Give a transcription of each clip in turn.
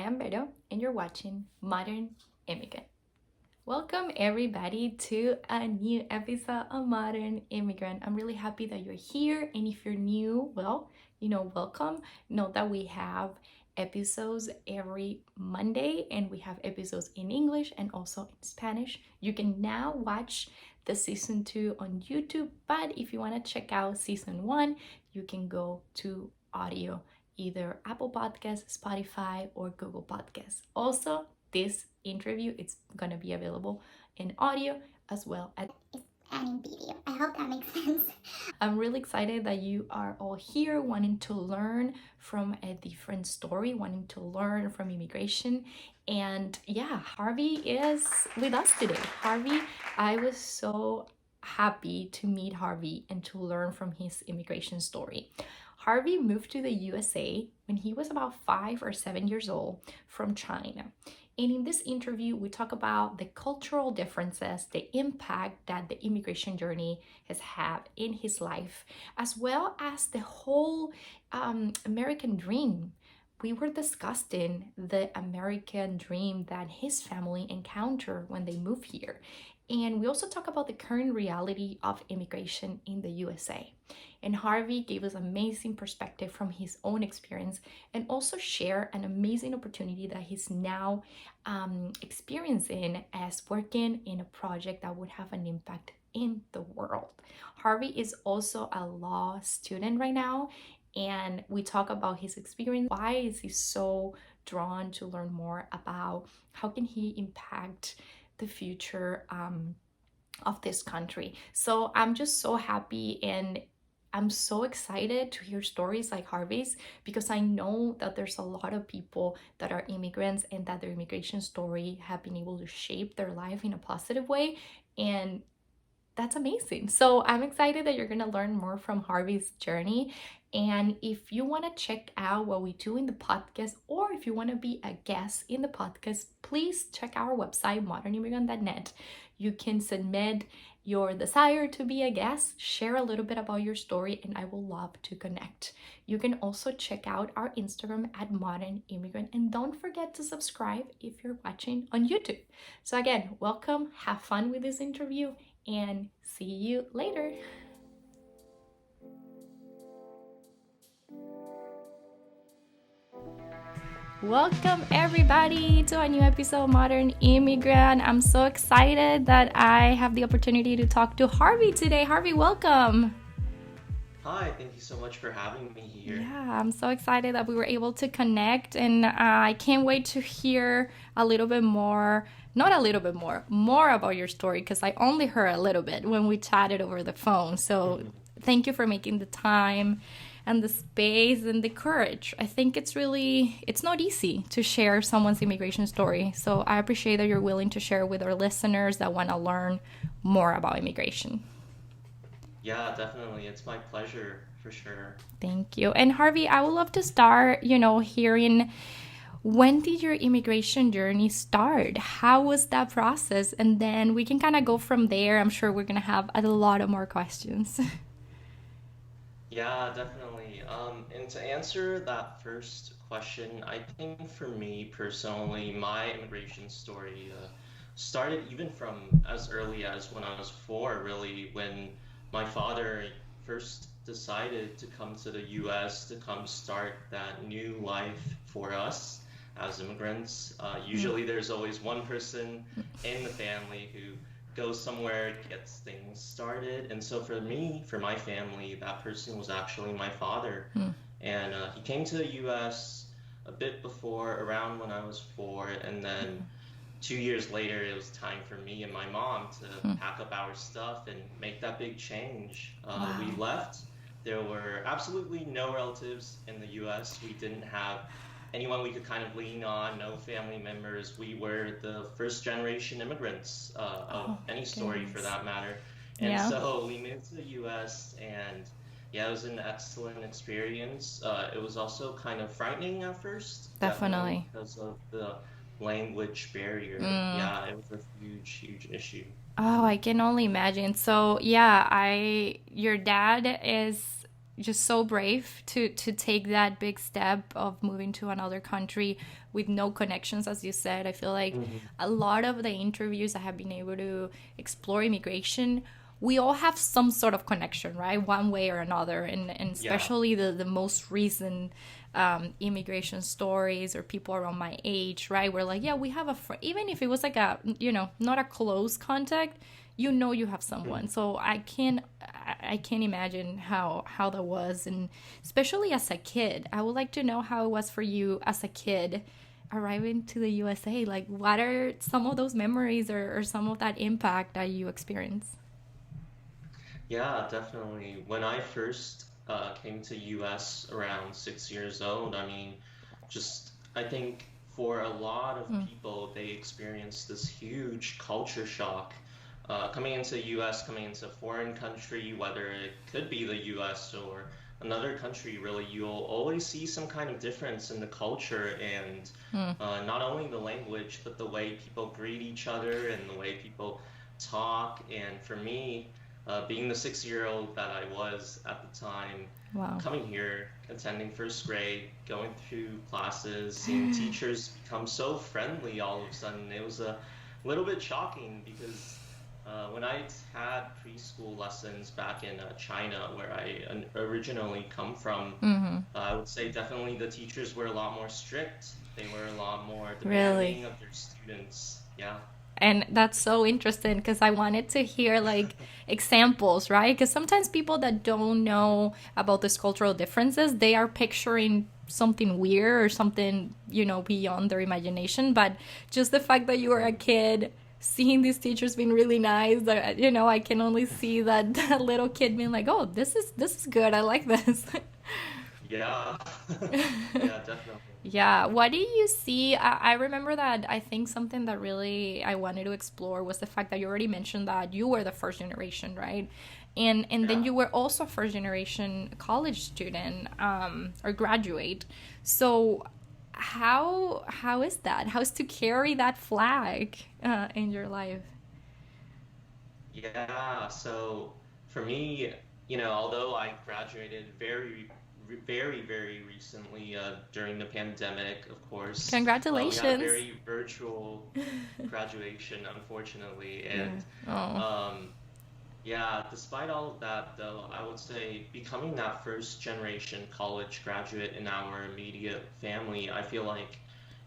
am Vero, and you're watching Modern Immigrant. Welcome, everybody, to a new episode of Modern Immigrant. I'm really happy that you're here, and if you're new, welcome. Know that we have episodes every Monday, and we have episodes in English and also in Spanish. You can now watch the season 2 on YouTube, but if you want to check out season 1, you can go to audio, either Apple Podcasts, Spotify, or Google Podcasts. Also, this interview it's gonna be available in audio as well as and in video. I hope that makes sense. I'm really excited that you are all here wanting to learn from a different story, wanting to learn from immigration. And yeah, Harvey is with us today. Harvey, I was so happy to meet Harvey and to learn from his immigration story. Harvey moved to the USA when he was about 5 or 7 years old from China. And in this interview, we talk about the cultural differences, the impact that the immigration journey has had in his life, as well as the whole American dream. We were discussing the American dream that his family encountered when they moved here. And we also talk about the current reality of immigration in the USA. And Harvey gave us amazing perspective from his own experience and also share an amazing opportunity that he's now experiencing as working in a project that would have an impact in the world. Harvey is also a law student right now, and we talk about his experience. Why is he so drawn to learn more about how can he impact the future of this country? So I'm just so happy, and I'm so excited to hear stories like Harvey's, because I know that there's a lot of people that are immigrants and that their immigration story have been able to shape their life in a positive way, and that's amazing. So I'm excited that you're going to learn more from Harvey's journey. And if you want to check out what we do in the podcast, or if you want to be a guest in the podcast, please check our website, modernimmigrant.net. You can submit your desire to be a guest, share a little bit about your story, and I will love to connect. You can also check out our Instagram at Modern Immigrant, and don't forget to subscribe if you're watching on YouTube. So again, welcome, have fun with this interview, and see you later. Welcome everybody to a new episode of Modern Immigrant. I'm so excited that I have the opportunity to talk to Harvey today. Harvey, welcome. Hi, thank you so much for having me here. Yeah, I'm so excited that we were able to connect, and I can't wait to hear a little bit more, not a little bit more about your story, because I only heard a little bit when we chatted over the phone. So thank you for making the time and the space and the courage. I think it's not easy to share someone's immigration story. So I appreciate that you're willing to share with our listeners that want to learn more about immigration. Yeah, definitely. It's my pleasure for sure. Thank you. And Harvey, I would love to start, hearing, when did your immigration journey start? How was that process? And then we can kind of go from there. I'm sure we're going to have a lot of more questions. Yeah, definitely. And to answer that first question, I think for me personally, my immigration story started even from as early as when I was 4, really, when my father first decided to come to the US to come start that new life for us as immigrants. Usually there's always one person in the family who goes somewhere, gets things started. And so for me, for my family, that person was actually my father. And he came to the US a bit before, around when I was 4, and then 2 years later, it was time for me and my mom to pack up our stuff and make that big change. We left. There were absolutely no relatives in the US. We didn't have anyone we could kind of lean on, no family members. We were the first generation immigrants of any story for that matter. And so we moved to the US, and yeah, it was an excellent experience. It was also kind of frightening at first. Definitely. Because of the language barrier. Yeah, it was a huge issue. Oh, I can only imagine. So, yeah, your dad is just so brave to take that big step of moving to another country with no connections, as you said. I feel like Hmm. a lot of the interviews I have been able to explore immigration, we all have some sort of connection, right? One way or another. And Yeah. especially the most recent immigration stories or people around my age, right? We're like, yeah, we have a friend, even if it was like a, not a close contact, you have someone. Mhm. So I can't imagine how that was, and especially as a kid. I would like to know how it was for you as a kid arriving to the USA. Like, what are some of those memories, or some of that impact that you experienced? Yeah, definitely. When I first came to US around 6 years old, I mean, just I think for a lot of Mm, people, they experienced this huge culture shock coming into US, coming into a foreign country, whether it could be the US or another country, really, you'll always see some kind of difference in the culture and mm, not only the language, but the way people greet each other and the way people talk. And for me, being the 6 year old that I was at the time, wow. coming here, attending first grade, going through classes, seeing teachers become so friendly all of a sudden, it was a little bit shocking because when I had preschool lessons back in China, where I originally come from, Hmm. I would say definitely the teachers were a lot more strict. They were a lot more Really? demanding of their students. Yeah. And that's so interesting because I wanted to hear like examples, right? Because sometimes people that don't know about these cultural differences, they are picturing something weird or something, beyond their imagination. But just the fact that you were a Mhm. kid, seeing these teachers being really nice, that I can only see that, that little kid being like, oh, this is good. I like this. Yeah. Yeah, definitely. Yeah, what do you see? I remember that I think something that really I wanted to explore was the fact that you already mentioned that you were the first generation, right? And then Yeah. you were also a first generation college student, or graduate. So how is that? How's to carry that flag in your life? Yeah. So for me, although I graduated very recently during the pandemic, of course, we had a Congratulations. very virtual graduation, unfortunately. Yeah. And Oh. um, yeah, despite all of that, though, I would say becoming that first generation college graduate in our immediate family, I feel like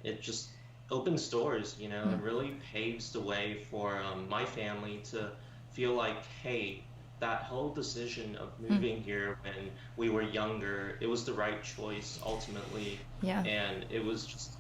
it just opens doors, it Mm, really paves the way for my family to feel like, hey, that whole decision of mm, moving here when we were younger, it was the right choice ultimately. yeah. And it was just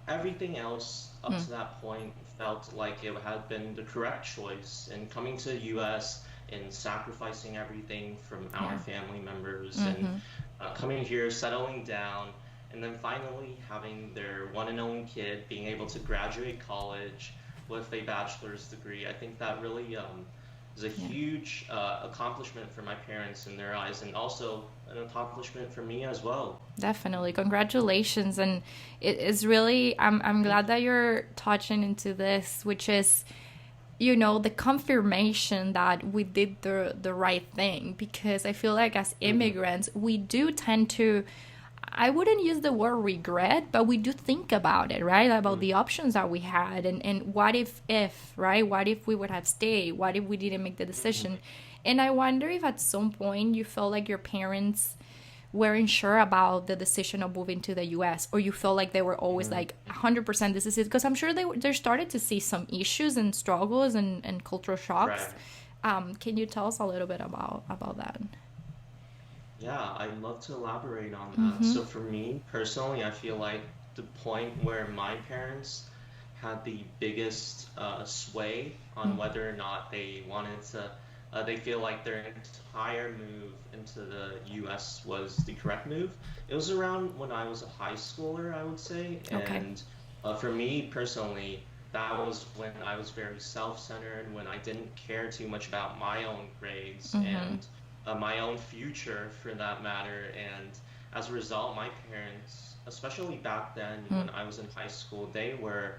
everything else up Mm, to that point felt like it had been the correct choice. And coming to the US and sacrificing everything from our yeah. family members and Mm-hmm. coming here, settling down, and then finally having their one and only kid being able to graduate college with a bachelor's degree. I think that really is a Yeah. huge accomplishment for my parents in their eyes, and also an accomplishment for me as well. Definitely. Congratulations. And it is really, I'm Thank glad that you're touching into this, which is, the confirmation that we did the right thing. Because I feel like as you. Hmm. immigrants, we do tend to, I wouldn't use the word regret, but we do think about it, right? About the options that we had, and what if, right? What if we would have stayed? What if we didn't make the decision? Hmm. And I wonder if at some point you felt like your parents weren't sure about the decision of moving to the US, or you felt like they were always Hmm. like 100% this is it, because I'm sure they started to see some issues and struggles and cultural shocks. Right. Can you tell us a little bit about that? Yeah, I'd love to elaborate on that. Mm-hmm. So for me personally, I feel like the point where my parents had the biggest sway on whether or not they wanted to, they feel like their entire move into the US was the correct move. It was around when I was a high schooler, I would say. Okay. And for me personally, that was when I was very self-centered, when I didn't care too much about my own grades Mm-hmm. and my own future for that matter. And as a result, my parents, especially back then when I was in high school, they were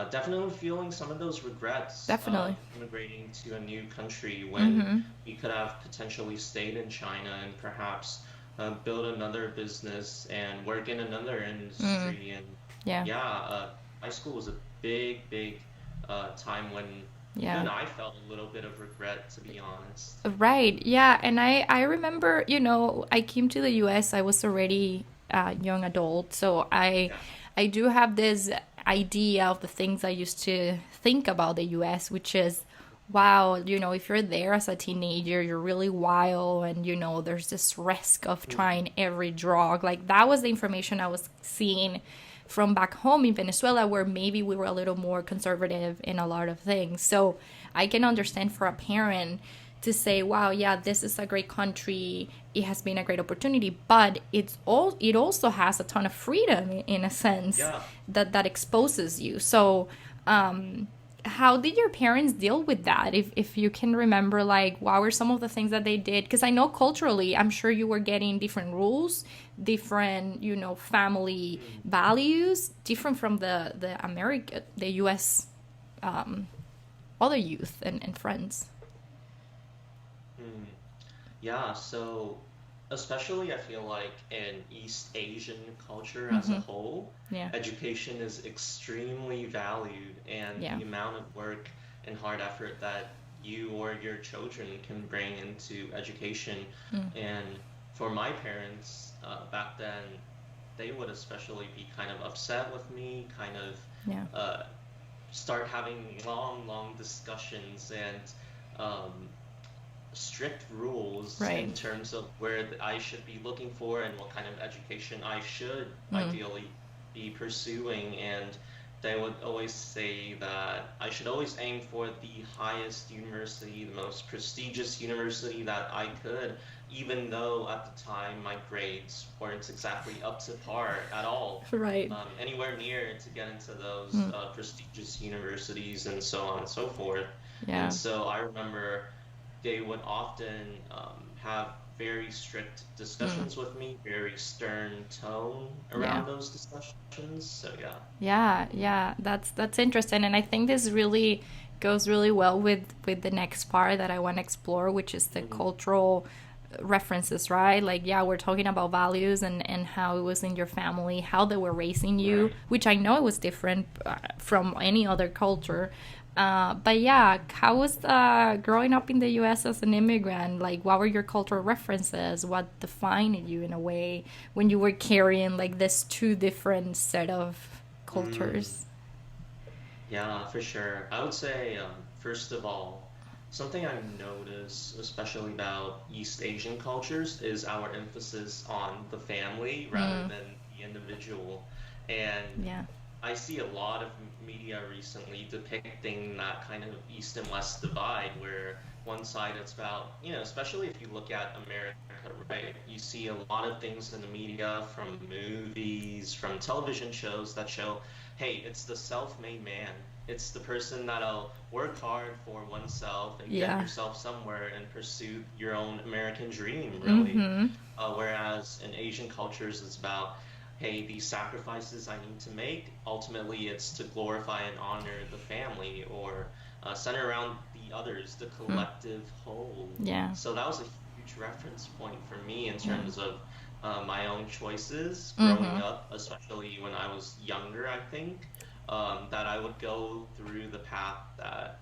definitely feeling some of those regrets of Definitely. immigrating to a new country when Mm-hmm. we could have potentially stayed in China and perhaps build another business and work in another Mm. industry. And Yeah. yeah, high school was a big, big time when Yeah. even I felt a little bit of regret, to be honest. Right. Yeah. And I remember, I came to the US. I was already a young adult. So Yeah. I do have this idea of the things I used to think about the US, which is, wow, if you're there as a teenager, you're really wild and, there's this risk of Mhm. trying every drug. Like that was the information I was seeing from back home in Venezuela, where maybe we were a little more conservative in a lot of things. So I can understand for a parent to say, wow, yeah, this is a great country. It has been a great opportunity, but it also has a ton of freedom in a sense Yeah. that exposes you. So how did your parents deal with that, if you can remember, like what were some of the things that they did? Because I know culturally, I'm sure you were getting different rules, different family Mm. values, different from the US other youth and friends. Mm. Yeah, so especially I feel like in East Asian culture as a Mm-hmm. whole, Yeah. education is extremely valued, and Yeah. the amount of work and hard effort that you or your children can bring into education. Mm. And for my parents, back then, they would especially be kind of upset with me, kind of Yeah. uh, start having long, long discussions and um, strict rules Right. in terms of where I should be looking for and what kind of education I should Mm. ideally be pursuing. And they would always say that I should always aim for the highest university, the most prestigious university that I could, even though at the time my grades weren't exactly up to par at all. Right. Anywhere near to get into those Mm. prestigious universities and so on and so forth. And Yeah. so I remember they would often have very strict Mm. discussions with me, very stern tone Yeah. around those discussions. So yeah. Yeah, yeah, that's interesting, and I think this really goes really well with the next part that I want to explore, which is the Hmm. cultural references, right? Like, yeah, we're talking about values and how it was in your family, how they were raising you, Right. which I know it was different from any other culture. But yeah, how was growing up in the U.S. as an immigrant? Like, what were your cultural references? What defined you in a way when you were carrying like this two different set of Mm, cultures? yeah, for sure. I would say, first of all, something I've noticed, especially about East Asian cultures, is our emphasis on the family rather Mm, than the individual. And yeah, I see a lot of media recently depicting that kind of East and West divide where one side it's about, especially if you look at America, right? You see a lot of things in the media from movies, from television shows that show, hey, it's the self-made man. It's the person that'll work hard for oneself and get yeah. yourself somewhere and pursue your own American dream, really. Mm-hmm. Whereas in Asian cultures, it's about, hey, these sacrifices I need to make, ultimately it's to glorify and honor the family or center around the others, the Mm, collective whole. yeah, So that was a huge reference point for me in yeah. terms of my own choices growing Mm-hmm. up, especially when I was younger, I think, that I would go through the path that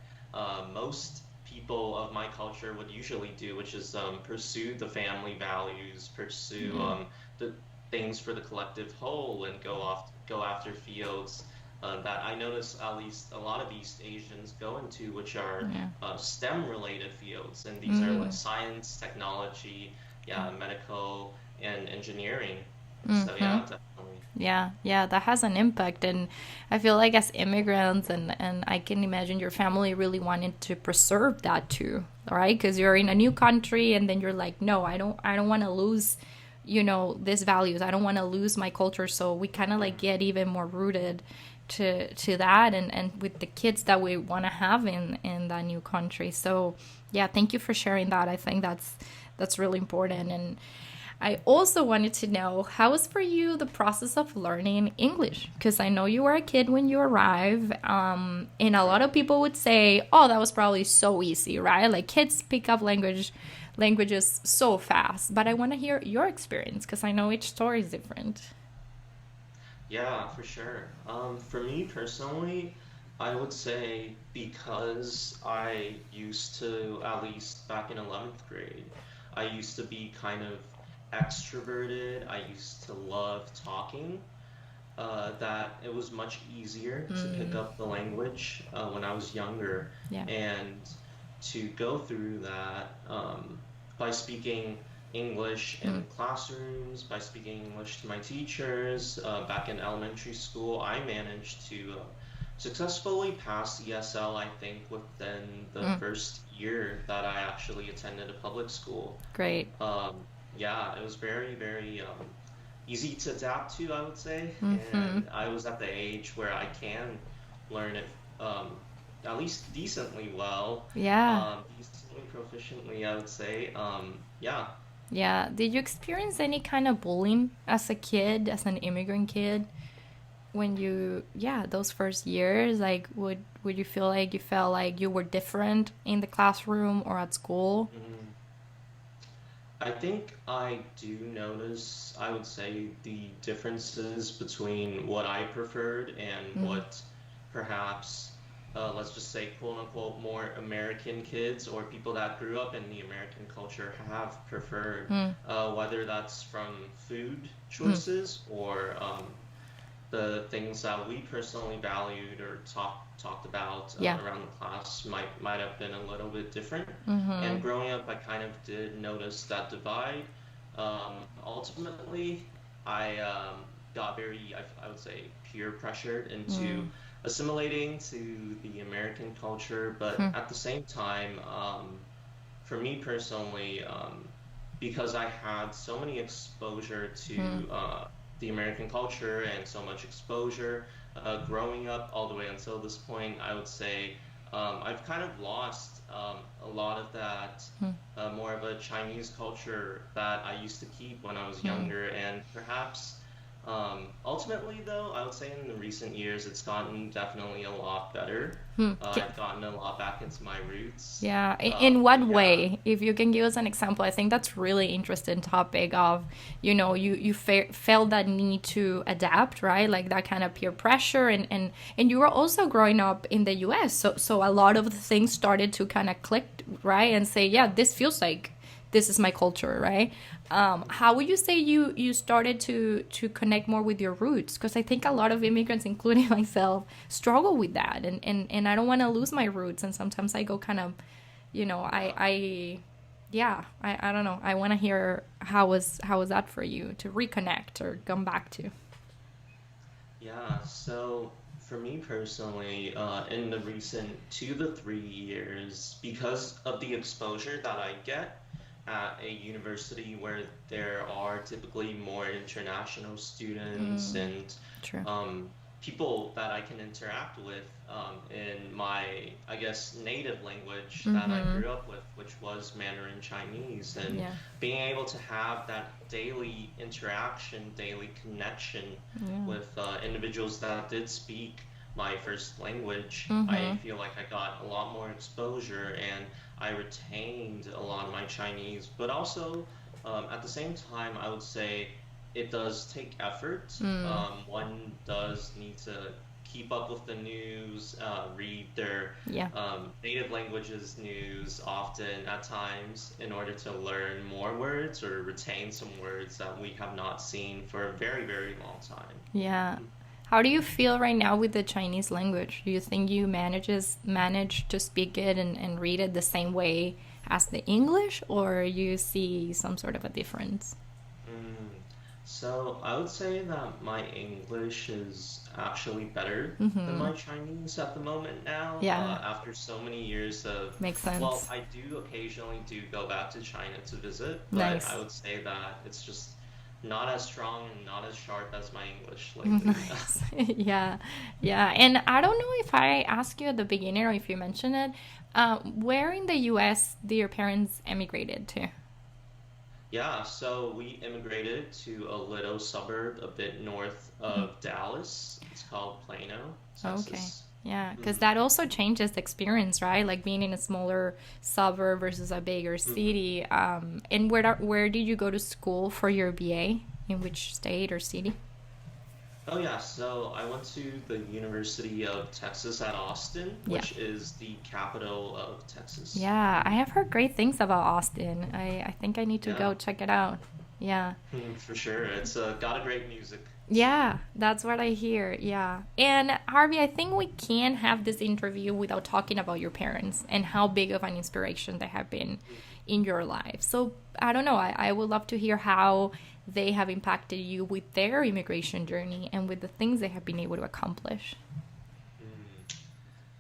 most people of my culture would usually do, which is pursue the family values, pursue Yeah, the things for the collective whole, and go after fields that I notice at least a lot of East Asians go into, which are yeah. STEM related fields, and these are like Mm, science, technology, yeah. yeah, medical, and engineering. So Mm-hmm. yeah, definitely. Yeah, yeah, that has an impact, and I feel like as immigrants, and I can imagine your family really wanted to preserve that too, right? Because you're in a new country, and then you're like, no, I don't want to lose, these values. I don't want to lose my culture. So we kind of like Mm, get even more rooted to that, and with the kids that we want to have in that new country. So yeah, thank you for sharing that. I think that's really important, and I also wanted to know how was for you the process of learning English? Because I know you were a kid when you arrived, and a lot of people would say, "Oh, that was probably so easy, right? Like kids pick up languages so fast." But I want to hear your experience because I know each story is different. Yeah, for sure. For me personally, I would say because I used to, at least back in 11th grade, I used to be kind of extroverted. I used to love talking. That it was much easier to pick Mm, up the language when I was younger, yeah. and to go through that by speaking English Mm, in classrooms, by speaking English to my teachers. Back in elementary school, I managed to successfully pass ESL, I think, within the mm, first year that I actually attended a public school. great. Yeah, it was very, very easy to adapt to, I would say. Mm-hmm. And I was at the age where I can learn it um, at least decently well, Yeah. decently proficiently, I would say. Yeah. Yeah. Did you experience any kind of bullying as a kid, as an immigrant kid? When you, yeah, those first years, like would you feel like you felt like you were different in the classroom or at school? Mhm. I think I do notice, I would say, the differences between what I preferred and Mm, what perhaps, let's just say, quote unquote, more American kids or people that grew up in the American culture have preferred, mm, whether that's from food mm, choices or the things that we personally valued or talked about yeah. around the class might have been a little bit different. Mm-hmm. And growing up, I kind of did notice that divide. Ultimately, I got very, I would say, peer pressured into Mm, assimilating to the American culture, but hmm, at the same time, for me personally, because I had so many exposure hmm, to the American culture and so much exposure growing up all the way until this point, I would say I've kind of lost a lot of that hmm, more of a Chinese culture that I used to keep when I was hmm, younger, and perhaps ultimately, though, I would say in the recent years, it's gotten definitely a lot better. hmm. I've gotten a lot back into my roots. Yeah, in what Yeah. way? If you can give us an example, I think that's really interesting topic of, you felt that need to adapt, right? Like that kind of peer pressure, and you were also growing up in the U.S., so a lot of the things started to kind of click, right, and say, yeah, this feels like this is my culture, right? How would you say you started to connect more with your roots? Because I think a lot of immigrants, including myself, struggle with that, and I don't want to lose my roots, and sometimes I go kind of, Yeah. yeah, I don't know. I want to hear how was that for you to reconnect or come back to. Yeah, so for me personally, in the recent 2 to 3 years, because of the exposure that I get at a university where there are typically more international students Mm, and true. um, people that I can interact with in my, I guess, native language that I Mm-hmm. grew up with, which was Mandarin Chinese, and Yeah. being able to have that daily interaction, daily connection Yeah. with individuals that did speak my first language, I Mm-hmm. feel like I got a lot more exposure and I retained a lot of my Chinese, but also at the same time, I would say it does take effort. Mm, One does need to keep up with the news, read their yeah. native languages news often at times in order to learn more words or retain some words that we have not seen for a very, very long Yeah. time. How do you feel right now with the Chinese language? Do you think you manage to speak it and read it the same way as the English, or you see some sort of a difference? Mm. So I would say that my English is actually better than Mm-hmm. my Chinese at the moment now, Yeah, after so many years of, makes well, sense. I do occasionally do go back to China to visit, but I Nice. would say that it's just not as strong and not as sharp as my English lately. Nice. Yeah, yeah. And I don't know if I asked you at the beginning or if you mentioned it. Where in the U.S. did your parents emigrated to? Yeah, so we immigrated to a little suburb a bit north Mhm. of Dallas. It's called Plano, Okay. Texas. Yeah, because Hmm. that also changes the experience, right? Like being in a smaller suburb versus a bigger Hmm. city. And where did you go to school for your BA? In which state or city? Oh yeah, so I went to the University of Texas at Austin, Yeah. which is the capital of Texas. Yeah, I Hmm. have heard great things about Austin. I think I need to go Yeah, check it out. Yeah. for sure. It's got a great music Yeah, scene. that's what I hear. Yeah. And Harvey, I think we can't have this interview without talking about your parents and how big of an inspiration they have been in your life. So I don't know. I would love to hear how they have impacted you with their immigration journey and with the things they have been able to accomplish. Mm.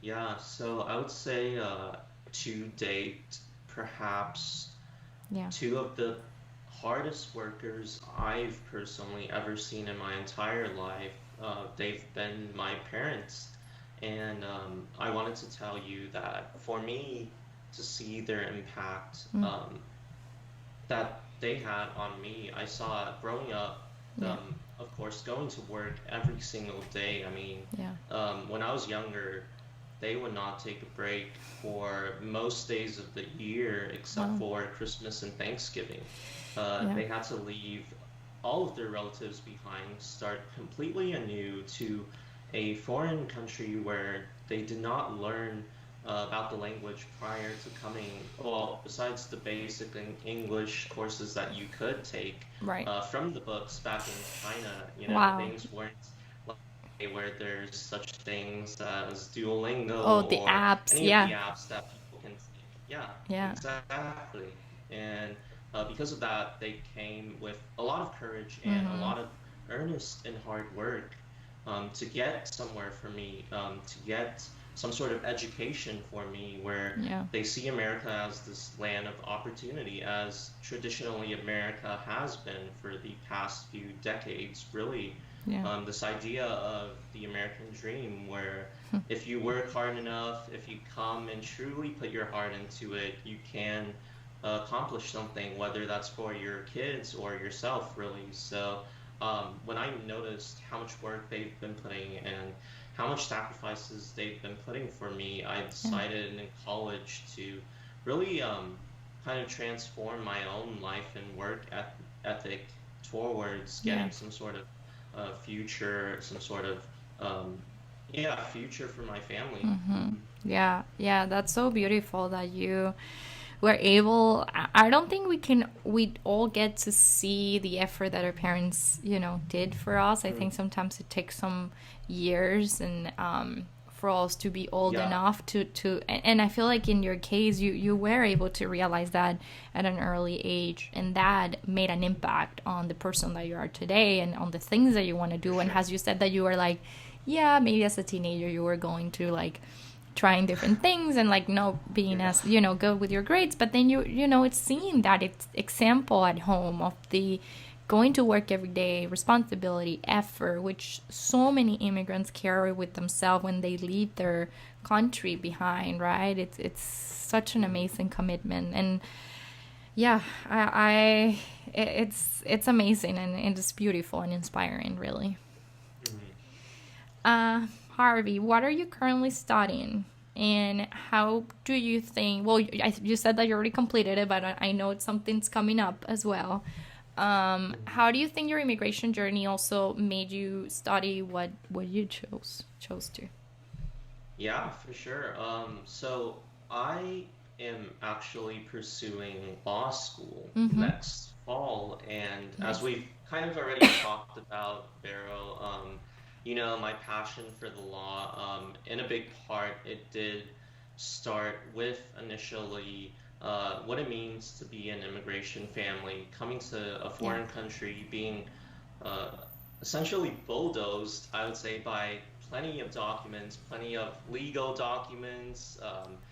Yeah, so I would say to date, perhaps Yeah. two of the hardest workers I've personally ever seen in my entire life. They've been my parents. And I wanted to tell you that for me to see their impact Mm. that they had on me, I saw it growing up, Yeah. of course, going to work every single day. I mean, Yeah. when I was younger, they would not take a break for most days of the year except Wow. for Christmas and Thanksgiving. Yeah. They had to leave all of their relatives behind, start completely anew to a foreign country where they did not learn about the language prior to coming. Well, besides the basic English courses that you could take Right. from the books back in China, Wow. things weren't where there's such things as Duolingo Oh, the or apps. any of the Yeah. apps that people can take. Yeah, Yeah. exactly. And because of that, they came with a lot of courage and a Mm-hmm. lot of earnest and hard work to get somewhere for me, to get some sort of education for me where Yeah. they see America as this land of opportunity, as traditionally America has been for the past few decades, really Yeah. this idea of the American dream, where if you work hard enough, if you come and truly put your heart into it, you can accomplish something, whether that's for your kids or yourself, really. So when I noticed how much work they've been putting and how much sacrifices they've been putting for me, I Yeah. decided in college to really kind of transform my own life and work ethic towards Yeah. getting some sort of future, some sort of um, yeah, future for my family. Mm-hmm. Hmm. Yeah, yeah, that's so beautiful that you were able. I don't think we all get to see the effort that our parents, did for us. I think Mm. sometimes it takes some years and for us to be old Yeah, enough and I feel like in your case, you were able to realize that at an early age, and that made an impact on the person that you are today and on the things that you want to for do. And sure. as you said, that you were like, yeah, maybe as a teenager you were going to like trying different things and like not being Yeah. as good with your grades, but then it's seeing that it's example at home of the going to work every day, responsibility, effort, which so many immigrants carry with themselves when they leave their country behind, right? It's such an Mm. amazing commitment. And yeah, it's amazing, and it's beautiful and inspiring, really. Mm. Harvey, what are you currently studying? And how do you think? Well, you said that you already completed it, but I know it's something's coming up as well. Mm. How do you think your immigration journey also made you study what you chose to? Yeah, for sure. So I am actually pursuing law school Mm-hmm. next fall, and as Nice. we've kind of already talked about, Vero, my passion for the law, in a big part, it did start with initially what it means to be an immigration family, coming to a Yeah. foreign country, being uh, essentially bulldozed, I would say, by plenty of documents, plenty of legal documents,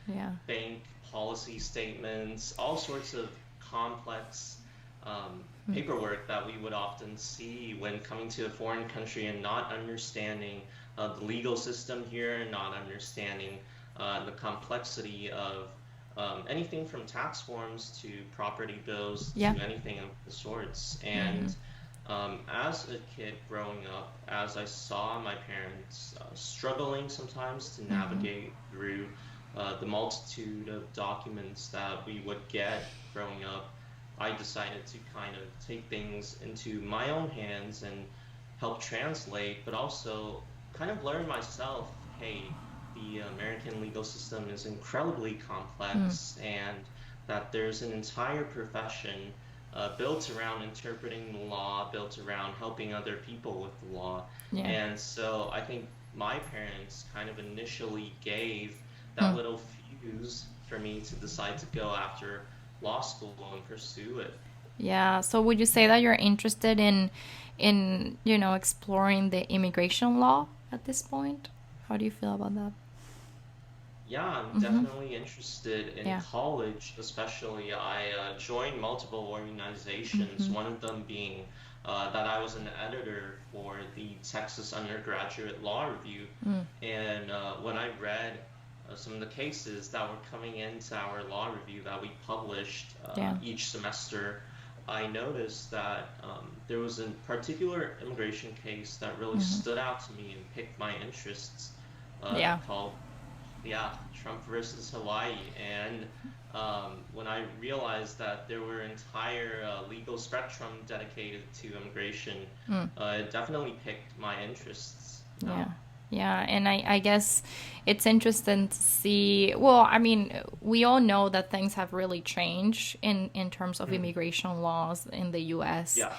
Yeah. bank policy statements, all sorts of complex Mm. paperwork that we would often see when coming to a foreign country and not understanding the legal system here, not understanding the complexity of anything from tax forms to property bills Yeah. to anything of the sorts. Mm-hmm. And as a kid growing up, as I saw my parents struggling sometimes to Mm-hmm. navigate through the multitude of documents that we would get growing up, I decided to kind of take things into my own hands and help translate, but also kind of learn myself, hey, the American legal system is incredibly Mm. complex and that there's an entire profession built around interpreting the law, built around helping other people with the law. Yeah. And so I think my parents kind of initially gave that Mm. little fuse for me to decide to go after law school and pursue it. Yeah. So would you say that you're interested in exploring the immigration law at this point? How do you feel about that? Yeah, I'm Mm-hmm. definitely interested in Yeah. college, especially. I joined multiple organizations, Mm-hmm. one of them being that I was an editor for the Texas Undergraduate Law Review. Mm. And when I read some of the cases that were coming into our law review that we published Yeah. each semester, I noticed that there was a particular immigration case that really Mm-hmm. stood out to me and piqued my interests, Yeah. called, yeah, Trump versus Hawaii. And when I realized that there were entire legal spectrum dedicated to immigration, Mm. it definitely piqued my interests. Yeah. Yeah, and I guess it's interesting to see. Well, I mean, we all know that things have really changed in terms of Mhm. immigration laws in the US. Yeah.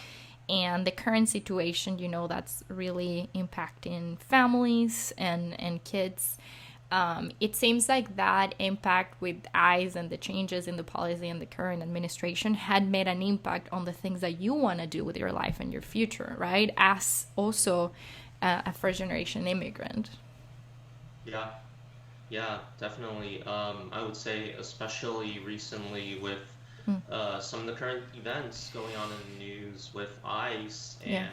And the current situation, that's really impacting families and kids. It seems like that impact with ICE and the changes in the policy and the current administration had made an impact on the things that you want to do with your life and your future, right? As also a first generation immigrant. Yeah. Yeah, definitely. I would say, especially recently with Mm. some of the current events going on in the news with ICE, Yeah.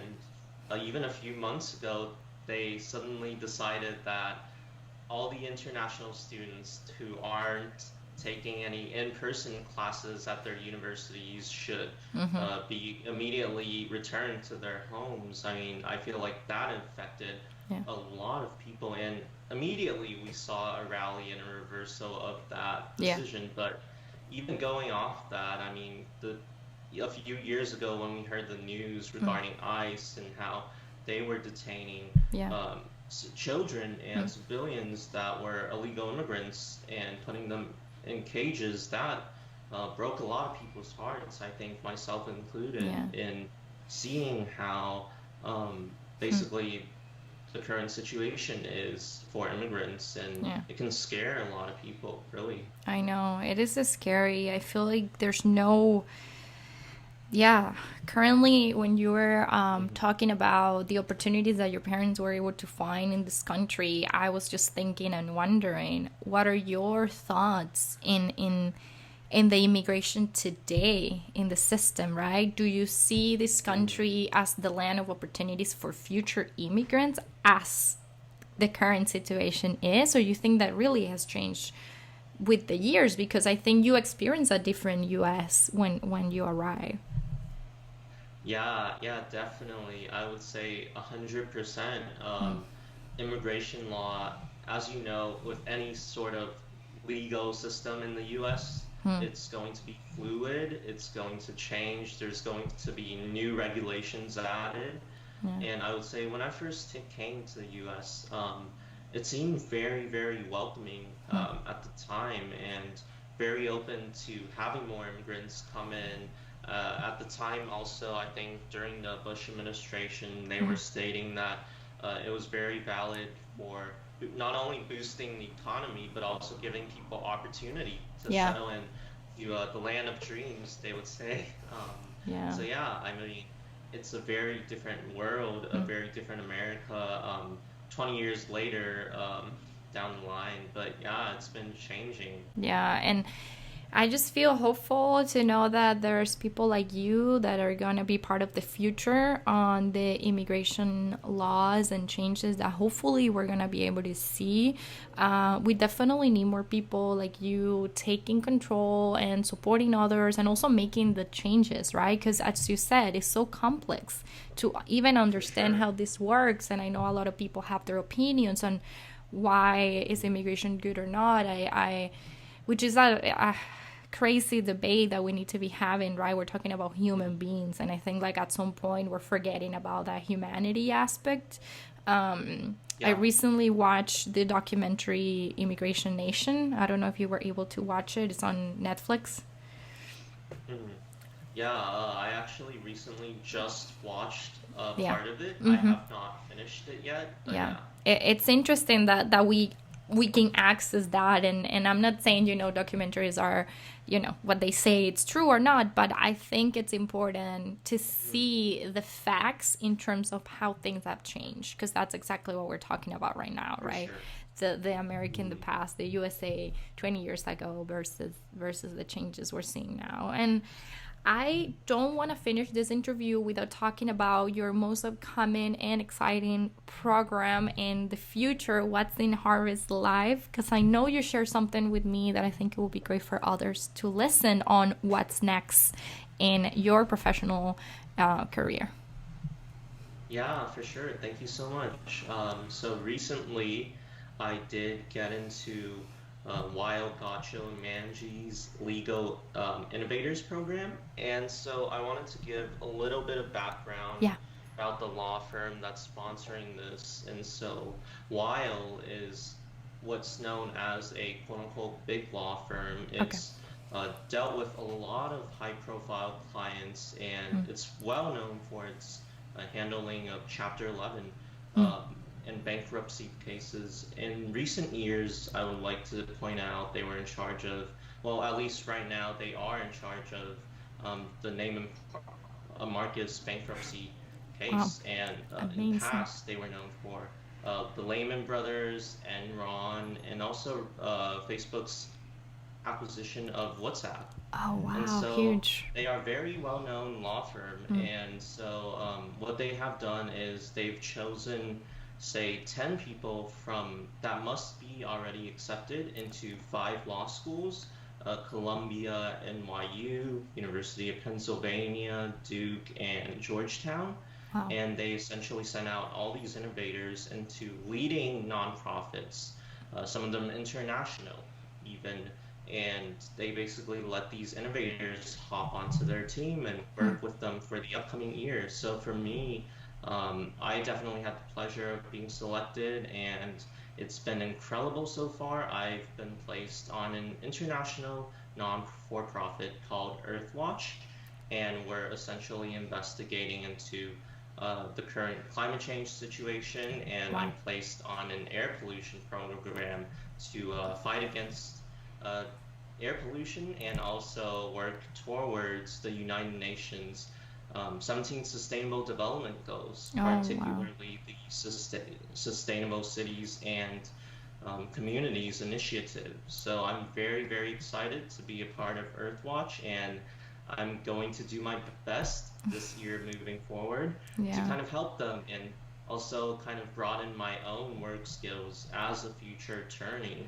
and even a few months ago, they suddenly decided that all the international students who aren't taking any in-person classes at their universities should Mm-hmm. be immediately returned to their homes. I mean, I feel like that affected Yeah. a lot of people, and immediately we saw a rally and a reversal of that Yeah. decision. But even going off that, I mean, a few years ago when we heard the news Mm. regarding ICE and how they were detaining Yeah. children and Mm. civilians that were illegal immigrants and putting them in cages, that broke a lot of people's hearts, I think myself included, Yeah. in seeing how Mm. basically the current situation is for immigrants, and Yeah. it can scare a lot of people, really. I know. It is scary. I feel like there's no. Yeah, currently, when you were Mhm. talking about the opportunities that your parents were able to find in this country, I was just thinking and wondering, what are your thoughts in the immigration today in the system, right? Do you see this Mhm. country as the land of opportunities for future immigrants as the current situation is, or you think that really has changed with the years? Because I think you experience a different US when you arrive. Yeah, yeah, definitely. I would say 100%. Mm. Immigration law, as you know, with any sort of legal system in the US, Mm. it's going to be fluid, it's going to change, there's going to be new regulations added. Yeah. And I would say when I first came to the US, it seemed very, very welcoming Mm. at the time and very open to having more immigrants come in. At the time, also, I think during the Bush administration, they were Mm. stating that it was very valid for not only boosting the economy, but also giving people opportunity to Yeah. settle in to the land of dreams, they would say. Yeah. So yeah, I mean, it's a very different world, a Mm. very different America, 20 years later, down the line. But yeah, it's been changing. Yeah, and I just feel hopeful to know that there's people like you that are going to be part of the future on the immigration laws and changes that hopefully we're going to be able to see. We definitely need more people like you taking control and supporting others and also making the changes, right? Because as you said, it's so complex to even For understand sure. how this works. And I know a lot of people have their opinions on why is immigration good or not. I which is a crazy debate that we need to be having, right? We're talking about human beings, and I think like at some point we're forgetting about that humanity aspect. I Yeah. recently watched the documentary Immigration Nation. I don't know if you were able to watch it. It's on Netflix. Mhm. Yeah, I actually recently just watched Yeah. part of it. I Mm-hmm. have not finished it yet, but Yeah, yeah. it's interesting that we can access that, and I'm not saying documentaries are what they say it's true or not, but I think it's important to Mhm. see the facts in terms of how things have changed, because that's exactly what we're talking about right now, For right? sure. The American, the past, the USA 20 years ago versus the changes we're seeing now. And I don't want to finish this interview without talking about your most upcoming and exciting program in the future. What's in Harvest Live? Because I know you share something with me that I think it will be great for others to listen on what's next in your professional career. Yeah, for sure. Thank you so much. So recently, I did get into Wild Gotcho and Manji's Legal Innovators program, and so I wanted to give a little bit of background Yeah. about the law firm that's sponsoring this. And so, Weil is what's known as a quote-unquote big law firm. Okay. It's dealt with a lot of high-profile clients, and Mm. it's well known for its handling of Chapter 11 Mm. and bankruptcy cases. In recent years, I would like to point out they were in charge of, well, at least right now, they are in charge of the Neiman Marcus bankruptcy Wow. case. And in the Amazing. past, they were known for the Lehman Brothers, Enron, and also Facebook's acquisition of WhatsApp. Oh, And wow. so Huge. they are a very well-known law firm. Mm. And so what they have done is they've chosen, say, 10 people from that must be already accepted into five law schools, Columbia, NYU, University of Pennsylvania, Duke, and Georgetown. Wow. And they essentially sent out all these innovators into leading nonprofits, some of them international even, and they basically let these innovators hop onto their team and Mm. work with them for the upcoming year. So for me, I definitely had the pleasure of being selected, and it's been incredible so far. I've been placed on an international non-for-profit called Earthwatch, and we're essentially investigating into the current climate change situation, and I'm Wow. placed on an air pollution program to fight against uh, air pollution and also work towards the United Nations 17 Sustainable Development Goals, Oh, wow. particularly the Sustainable Cities and Communities Initiative. So I'm very, very excited to be a part of Earthwatch, and I'm going to do my best this year moving forward to Yeah. kind of help them and also kind of broaden my own work skills as a future attorney.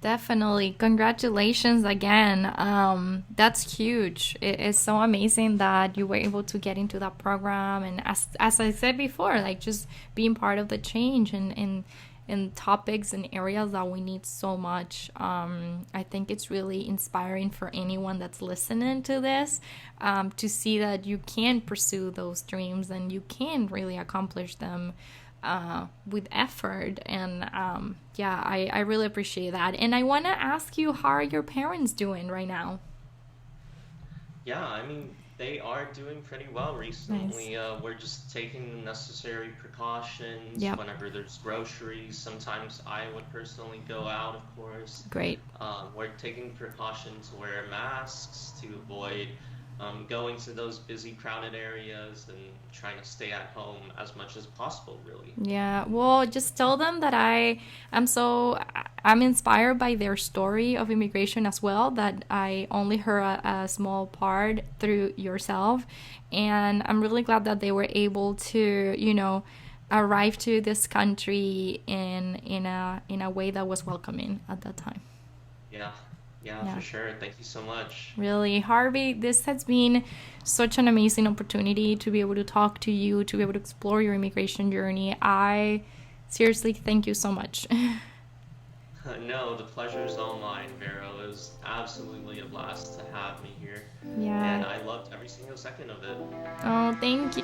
Definitely. Congratulations again. That's huge. It is so amazing that you were able to get into that program. And as I said before, like just being part of the change in topics and areas that we need so much. I think it's really inspiring for anyone that's listening to this, to see that you can pursue those dreams and you can really accomplish them with effort. And yeah, I really appreciate that. And I want to ask you, how are your parents doing right now? Yeah, I mean, they are doing pretty well Nice. recently. We're just taking the necessary precautions Yep. whenever there's groceries. Sometimes I would personally go out, of course. Great. We're taking precautions to wear masks to avoid going to those busy, crowded areas and trying to stay at home as much as possible, really. Yeah, well, just tell them that I'm so I'm inspired by their story of immigration as well, that I only heard a small part through yourself. And I'm really glad that they were able to, arrive to this country in a way that was welcoming at that time. Yeah, yeah, Yeah. for sure. Thank you so much. Really, Harvey, this has been such an amazing opportunity to be able to talk to you, to be able to explore your immigration journey. I seriously thank you so much. No, the pleasure is all mine, Vero. It was absolutely a blast to have me here, Yeah. and I loved every single second of it. Oh, thank you.